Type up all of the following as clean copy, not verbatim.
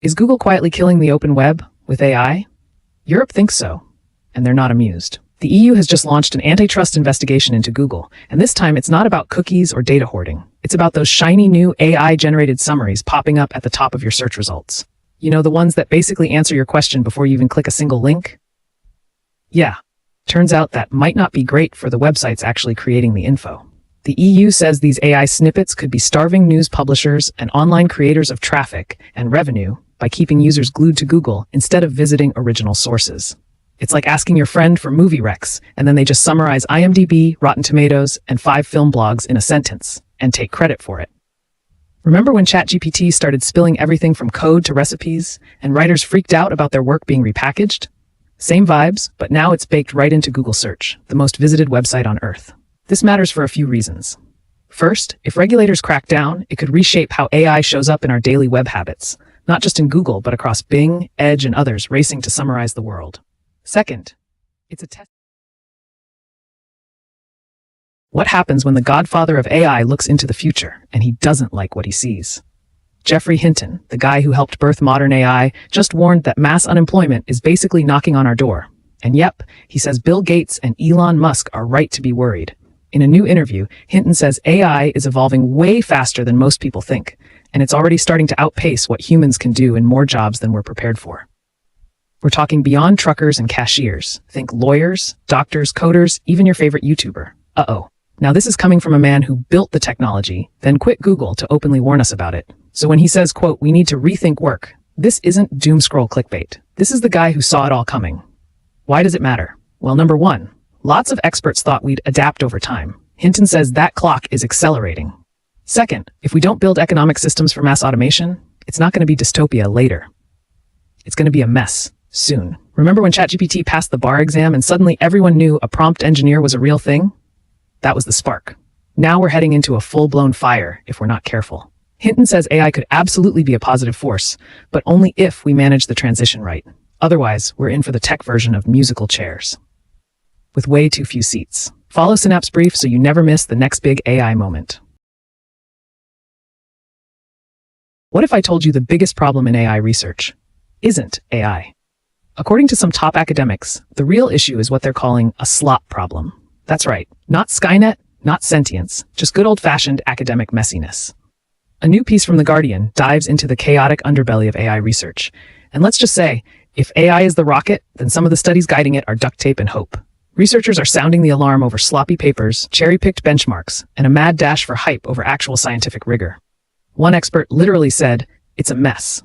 Is Google quietly killing the open web with AI? Europe thinks so, and they're not amused. The EU has just launched an antitrust investigation into Google, and this time it's not about cookies or data hoarding. It's about those shiny new AI-generated summaries popping up at the top of your search results. You know, the ones that basically answer your question before you even click a single link? Yeah, turns out that might not be great for the websites actually creating the info. The EU says these AI snippets could be starving news publishers and online creators of traffic and revenue by keeping users glued to Google instead of visiting original sources. It's like asking your friend for movie recs, and then they just summarize IMDb, Rotten Tomatoes, and 5 film blogs in a sentence, and take credit for it. Remember when ChatGPT started spilling everything from code to recipes, and writers freaked out about their work being repackaged? Same vibes, but now it's baked right into Google Search, the most visited website on Earth. This matters for a few reasons. First, if regulators crack down, it could reshape how AI shows up in our daily web habits, not just in Google, but across Bing, Edge, and others racing to summarize the world. Second, it's a test. What happens when the godfather of AI looks into the future and he doesn't like what he sees? Geoffrey Hinton, the guy who helped birth modern AI, just warned that mass unemployment is basically knocking on our door. And yep, he says Bill Gates and Elon Musk are right to be worried. In a new interview, Hinton says AI is evolving way faster than most people think, and it's already starting to outpace what humans can do in more jobs than we're prepared for. We're talking beyond truckers and cashiers. Think lawyers, doctors, coders, even your favorite YouTuber. Uh-oh. Now this is coming from a man who built the technology, then quit Google to openly warn us about it. So when he says, quote, "We need to rethink work," this isn't doom scroll clickbait. This is the guy who saw it all coming. Why does it matter? Well, number one, lots of experts thought we'd adapt over time. Hinton says that clock is accelerating. Second, if we don't build economic systems for mass automation, it's not going to be dystopia later. It's going to be a mess soon. Remember when ChatGPT passed the bar exam and suddenly everyone knew a prompt engineer was a real thing? That was the spark. Now we're heading into a full-blown fire if we're not careful. Hinton says AI could absolutely be a positive force, but only if we manage the transition right. Otherwise, we're in for the tech version of musical chairs, with way too few seats. Follow Synapse Brief so you never miss the next big AI moment. What if I told you the biggest problem in AI research isn't AI? According to some top academics, the real issue is what they're calling a slop problem. That's right, not Skynet, not sentience, just good old-fashioned academic messiness. A new piece from The Guardian dives into the chaotic underbelly of AI research. And let's just say, if AI is the rocket, then some of the studies guiding it are duct tape and hope. Researchers are sounding the alarm over sloppy papers, cherry-picked benchmarks, and a mad dash for hype over actual scientific rigor. One expert literally said, "It's a mess."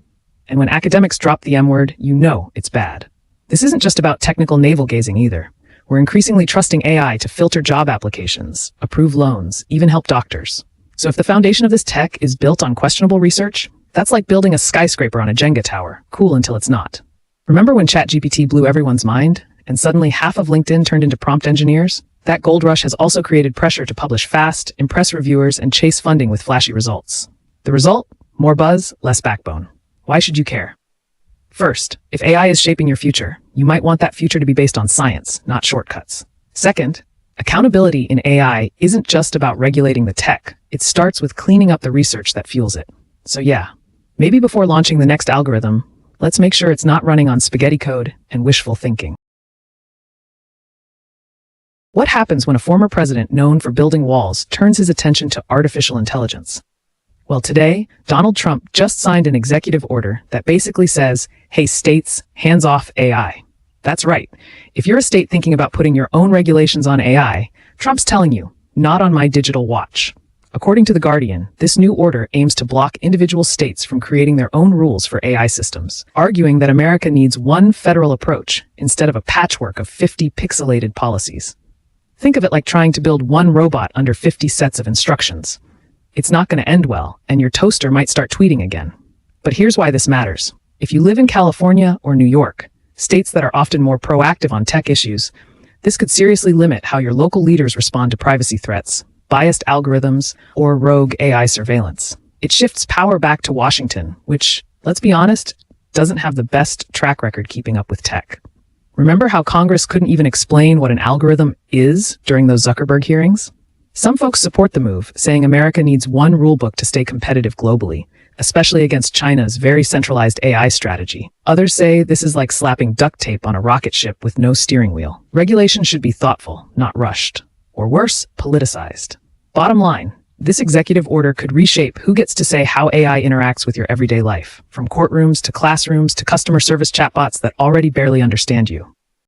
And when academics drop the M-word, you know it's bad. This isn't just about technical navel-gazing either. We're increasingly trusting AI to filter job applications, approve loans, even help doctors. So if the foundation of this tech is built on questionable research, that's like building a skyscraper on a Jenga tower, cool until it's not. Remember when ChatGPT blew everyone's mind, and suddenly half of LinkedIn turned into prompt engineers? That gold rush has also created pressure to publish fast, impress reviewers, and chase funding with flashy results. The result? More buzz, less backbone. Why should you care? First, if AI is shaping your future, you might want that future to be based on science, not shortcuts. Second, accountability in AI isn't just about regulating the tech. It starts with cleaning up the research that fuels it. So yeah, maybe before launching the next algorithm, let's make sure it's not running on spaghetti code and wishful thinking. What happens when a former president known for building walls turns his attention to artificial intelligence? Well, today, Donald Trump just signed an executive order that basically says, hey, states, hands off AI. That's right. If you're a state thinking about putting your own regulations on AI, Trump's telling you, not on my digital watch. According to The Guardian, this new order aims to block individual states from creating their own rules for AI systems, arguing that America needs one federal approach instead of a patchwork of 50 pixelated policies. Think of it like trying to build one robot under 50 sets of instructions. It's not going to end well, and your toaster might start tweeting again. But here's why this matters. If you live in California or New York, states that are often more proactive on tech issues, this could seriously limit how your local leaders respond to privacy threats, biased algorithms, or rogue AI surveillance. It shifts power back to Washington, which, let's be honest, doesn't have the best track record keeping up with tech. Remember how Congress couldn't even explain what an algorithm is during those Zuckerberg hearings? Some folks support the move, saying America needs one rulebook to stay competitive globally. especially against China's very centralized AI strategy. Others say this is like slapping duct tape on a rocket ship with no steering wheel. Regulation should be thoughtful, not rushed. Or worse, politicized. Bottom line, this executive order could reshape who gets to say how AI interacts with your everyday life, from courtrooms to classrooms to customer service chatbots that already barely understand you.